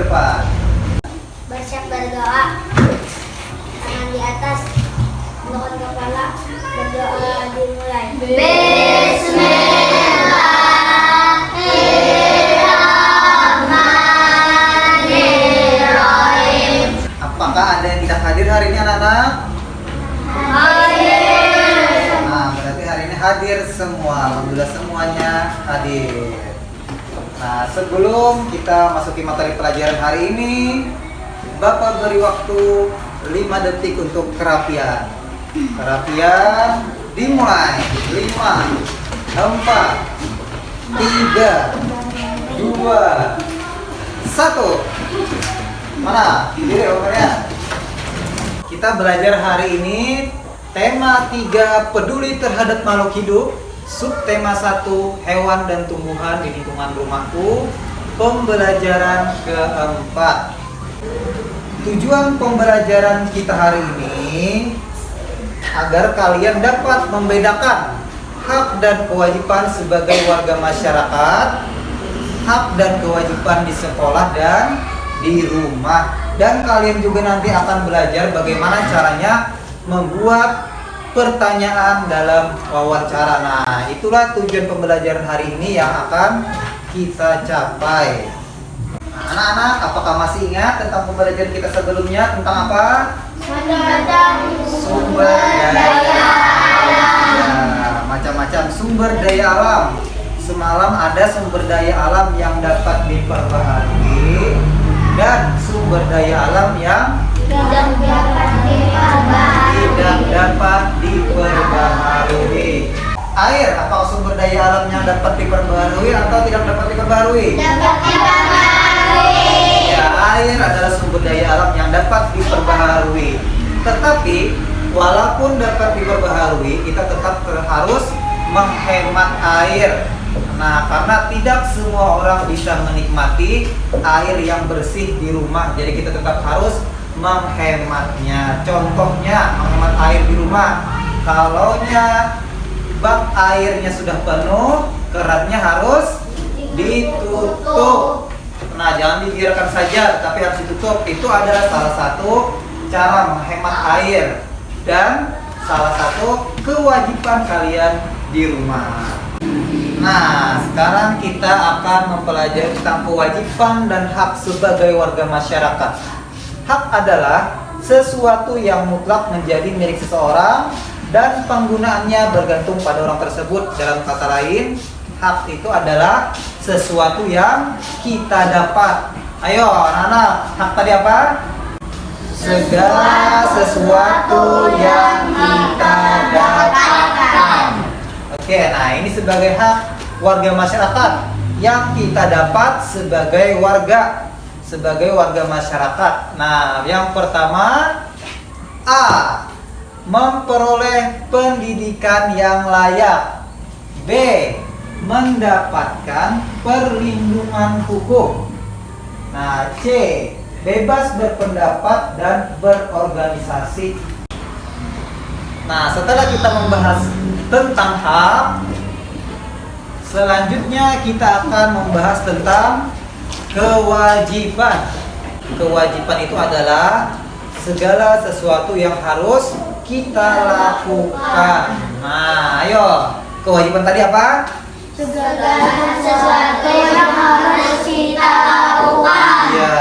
depan. Bersiap berdoa. Tangan di atas, menundukkan kepala, berdoa dimulai. Bismillahirrahmanirrahim. Apakah ada yang tidak hadir hari ini anak-anak? Hadir. Nah, berarti hari ini hadir semua. Alhamdulillah semuanya hadir. Nah, sebelum kita masuki materi pelajaran hari ini, Bapak beri waktu 5 detik untuk kerapian. Kerapian dimulai. 5, 4, 3, 2, 1. Mana? Diri opernya. Kita belajar hari ini tema 3 peduli terhadap makhluk hidup, subtema 1 hewan dan tumbuhan di lingkungan rumahku, pembelajaran keempat. Tujuan pembelajaran kita hari ini agar kalian dapat membedakan hak dan kewajiban sebagai warga masyarakat, hak dan kewajiban di sekolah dan di rumah. Dan kalian juga nanti akan belajar bagaimana caranya membuat pertanyaan dalam wawancara. Nah, itulah tujuan pembelajaran hari ini yang akan kita capai. Nah, anak-anak, apakah masih ingat tentang pembelajaran kita sebelumnya tentang apa? Sumber daya alam. Ya, macam-macam sumber daya alam. Semalam ada sumber daya alam yang dapat diperbaharui dan sumber daya alam yang tidak dapat diperbaharui. Air, apakah sumber daya alam yang dapat diperbaharui atau tidak dapat diperbaharui? Dapat diperbaharui. Ya, air adalah sumber daya alam yang dapat diperbaharui. Tetapi walaupun dapat diperbaharui, kita tetap harus menghemat air. Nah, karena tidak semua orang bisa menikmati air yang bersih di rumah, jadi kita tetap harus menghematnya. Contohnya, menghemat air di rumah. Kalaunya bak airnya sudah penuh, kerannya harus ditutup. Nah, jangan dibiarkan saja, tapi harus ditutup. Itu adalah salah satu cara menghemat air dan salah satu kewajiban kalian di rumah. Nah, sekarang kita akan mempelajari tentang kewajiban dan hak sebagai warga masyarakat. Hak adalah sesuatu yang mutlak menjadi milik seseorang dan penggunaannya bergantung pada orang tersebut. Dalam kata lain, hak itu adalah sesuatu yang kita dapat. Ayo anak-anak, hak tadi apa? Segala sesuatu yang kita dapatkan. Oke, nah ini sebagai hak warga masyarakat yang kita dapat sebagai warga masyarakat. Nah, yang pertama, A, memperoleh pendidikan yang layak. B, mendapatkan perlindungan hukum. Nah, C, bebas berpendapat dan berorganisasi. Nah, setelah kita membahas tentang hak, selanjutnya kita akan membahas tentang kewajiban. Kewajiban itu adalah segala sesuatu yang harus kita lakukan. Nah, ayo, kewajiban tadi apa? Segala sesuatu yang harus kita lakukan. Ya,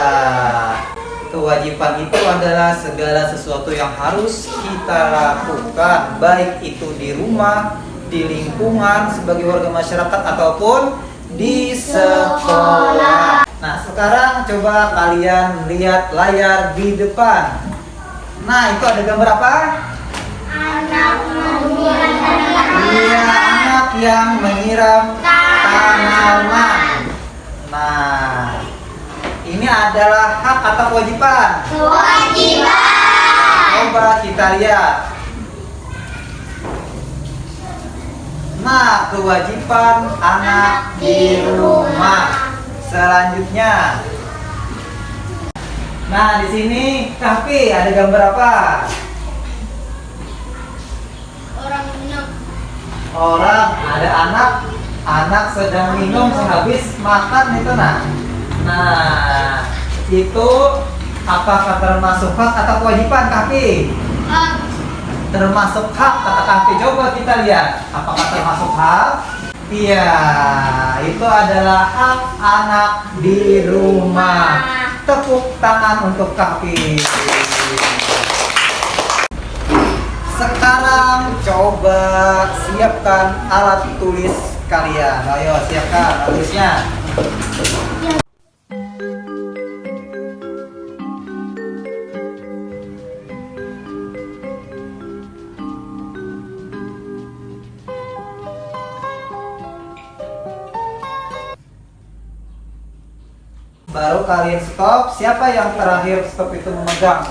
kewajiban itu adalah segala sesuatu yang harus kita lakukan, baik itu di rumah, di lingkungan sebagai warga masyarakat ataupun di sekolah. Nah, sekarang coba kalian lihat layar di depan. Nah, itu ada gambar apa? Anak menyiram Iya, anak yang menyiram tanaman. Nah, ini adalah hak atau kewajiban? kewajiban. Coba kita lihat. Nah, kewajiban anak di rumah. Selanjutnya. Nah, di sini Kahfi ada gambar apa? Orang minum. Orang, ada anak sedang minum sehabis makan itu. Nah, itu apakah termasuk hak atau kewajiban, Kahfi? Termasuk hak, kata Kahfi. Coba kita lihat, apakah termasuk hak? Iya, itu adalah hak anak di rumah. Tepuk tangan untuk Kahfi. Sekarang coba siapkan alat tulis kalian. Ayo siapkan alat tulisnya. Baru kalian stop. Siapa yang terakhir stop itu memegang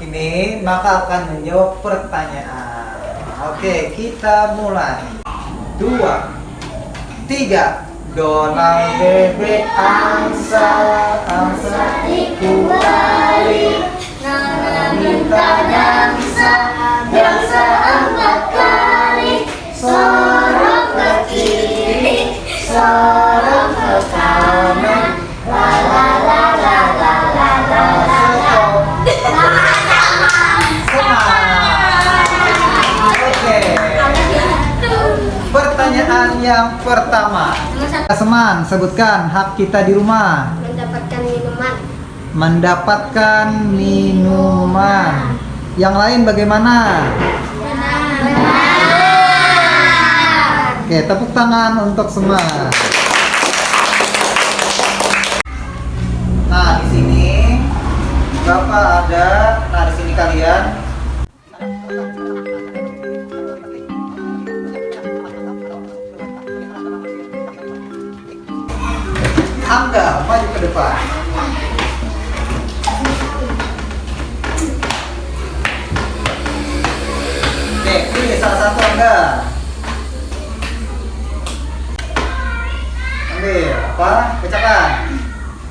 ini, maka akan menjawab pertanyaan. Oke, kita mulai. 2, 3. Donald bebek angsa, angsa dikuali. Nana minta dansa, dansa 4 kali. Sorong ke kiri, sorong ke kanan. La la la la la la la la. Oke. Pertanyaan yang pertama. Seman, sebutkan hak kita di rumah. Mendapatkan minuman. Mendapatkan minuman. Yang lain bagaimana? Benar. Oke, tepuk tangan untuk semua. Nah, di sini Bapak ada. Nah, di sini kalian. Angga, maju ke depan. Oke, pilih salah satu Angga. Ambil apa? Bacakan.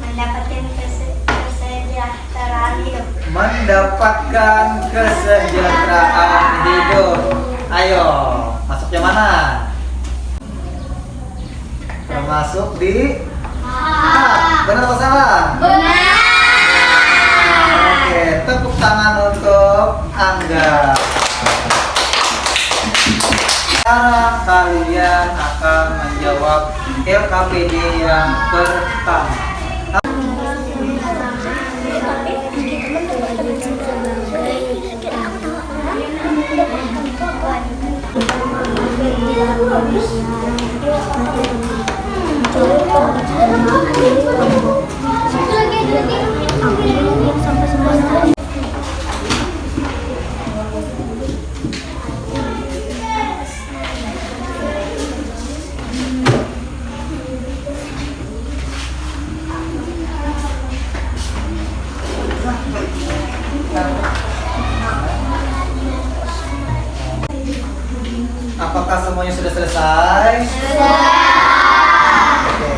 Mendapatkan kesejahteraan hidup. Mendapatkan kesejahteraan hidup. Ayo, masuk yang mana? Termasuk di benar atau salah? Benar. Oke, tepuk tangan untuk Angga. Sekarang kalian akan menjawab LKPD yang pertama. Apakah semuanya sudah selesai? Oke.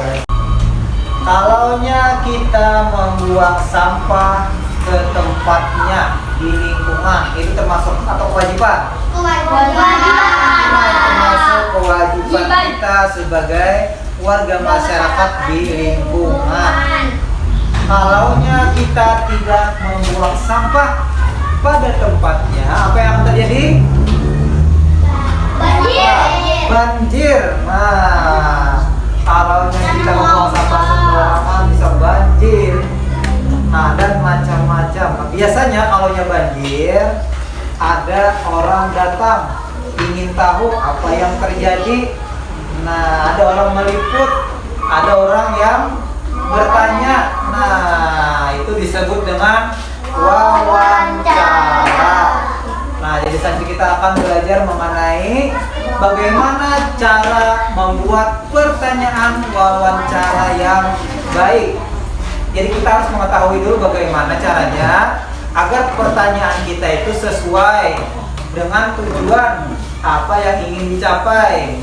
Kalaunya kita membuang sampah ke tempatnya di lingkungan, itu termasuk atau kewajiban? Termasuk kewajiban kita sebagai warga masyarakat di lingkungan. Kalaunya kita tidak membuang sampah pada tempatnya, apa yang akan terjadi? Banjir. Nah, kalau kita membuang sampah sembarangan bisa banjir. Nah, dan macam-macam. Nah, biasanya kalau banjir, ada orang datang ingin tahu apa yang terjadi. Nah, ada orang meliput, ada orang yang bertanya. Nah, itu disebut dengan wawancara. Nah, jadi nanti kita akan belajar mengenai bagaimana cara membuat pertanyaan wawancara yang baik. Jadi kita harus mengetahui dulu bagaimana caranya agar pertanyaan kita itu sesuai dengan tujuan apa yang ingin dicapai,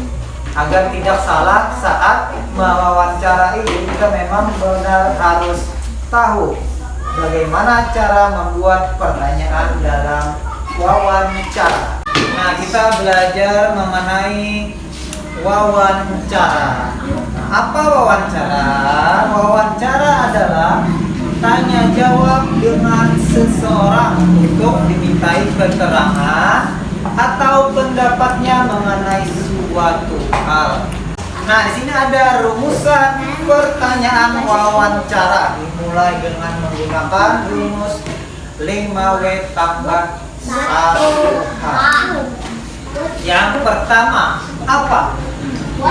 agar tidak salah saat mewawancarai. Jadi kita memang benar harus tahu bagaimana cara membuat pertanyaan dalam wawancara. Nah, kita belajar mengenai wawancara. Nah, apa wawancara? Wawancara adalah tanya jawab dengan seseorang untuk dimintai keterangan atau pendapatnya mengenai suatu hal. Nah, di sini ada rumusan pertanyaan wawancara. Dimulai dengan menggunakan rumus 5W tambah 1H. Yang pertama, apa?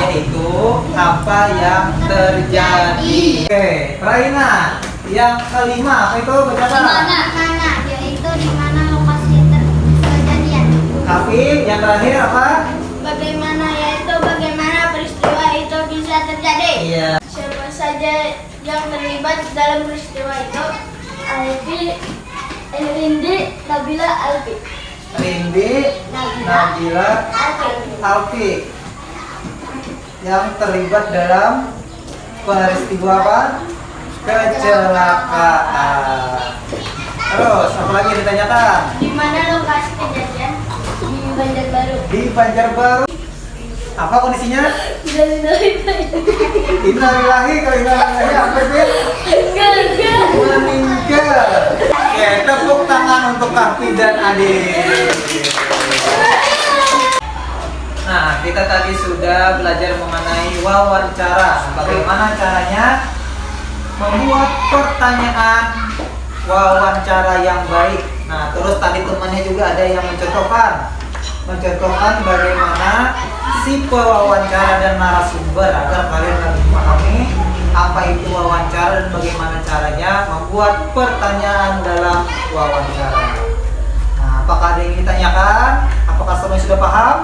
Yaitu apa yang terjadi. Oke, Raina. Yang kelima, apa itu? Baca apa? Mana, yaitu di mana lokasi kejadian. Hafid, yang terakhir apa? Bagaimana, yaitu bagaimana peristiwa itu bisa terjadi. Iya. Siapa saja yang terlibat dalam peristiwa itu? Alfi, Elindi, Nabila, Alfi. Rindi, Nabila, Alfi. Yang terlibat dalam peristiwa apa? Kecelakaan. Terus, apa lagi yang ditanyakan? Di mana lokasi kejadian? Di Banjarbaru. Di Banjarbaru. Apa kondisinya? Innalillahi kalau innalillahi apa sih? Meninggal. Oke, tepuk tangan untuk Kafi dan Adik. Nah, kita tadi sudah belajar mengenai wawancara. Bagaimana caranya membuat pertanyaan wawancara yang baik. Nah, terus tadi temannya juga ada yang mencontohkan bagaimana si pewawancara dan narasumber agar kalian lebih memahami apa itu wawancara dan bagaimana caranya membuat pertanyaan dalam wawancara. Nah, apakah ada yang ditanyakan? Apakah semuanya sudah paham?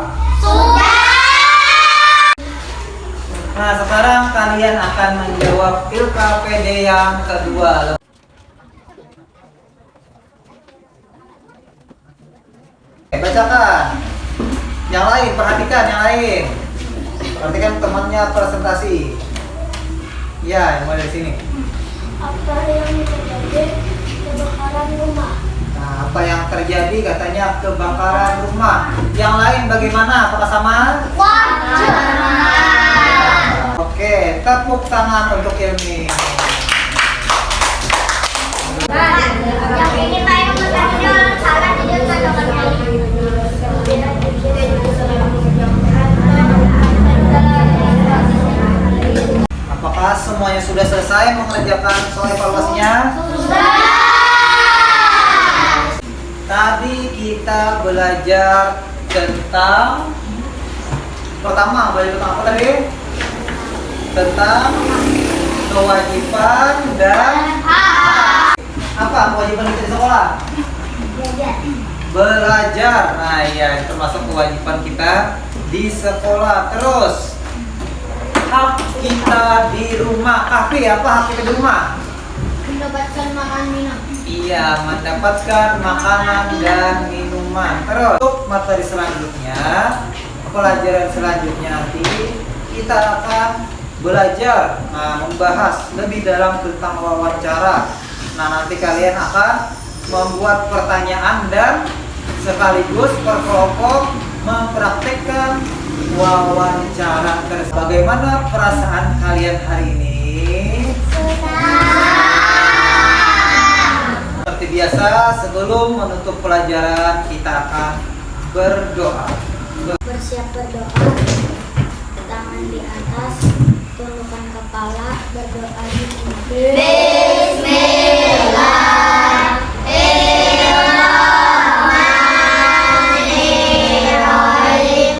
Nah, sekarang kalian akan menjawab LKPD yang kedua. Bacakan. Yang lain, perhatikan yang lain. Perhatikan temannya presentasi. Ya, mulai dari sini. Apa yang terjadi? Kebakaran rumah. Nah, apa yang terjadi katanya kebakaran rumah. Yang lain bagaimana? Apakah sama? Oke, tepuk tangan untuk Ilmi. Yang ini saya bertanya salah di Apakah semuanya sudah selesai mengerjakan soal evaluasinya? Tadi kita belajar tentang pertama, belajar tentang apa tadi? Tentang kewajiban dan apa kewajiban kita di sekolah? Belajar. Nah, ya, termasuk kewajiban kita di sekolah. Terus hak kita di rumah. Kafi, apa hak kita di rumah? Mendapatkan makan minum. Iya, mendapatkan makanan dan minuman. Terus untuk materi selanjutnya, pelajaran selanjutnya nanti kita akan belajar, membahas lebih dalam tentang wawancara. Nah, nanti kalian akan membuat pertanyaan dan sekaligus berkelompok mempraktekkan wawancara tersebut. Bagaimana perasaan kalian hari ini? Seperti biasa, sebelum menutup pelajaran kita akan berdoa. Bersiap berdoa. Tangan di atas, tundukkan kepala, berdoa di sini. Bismillah.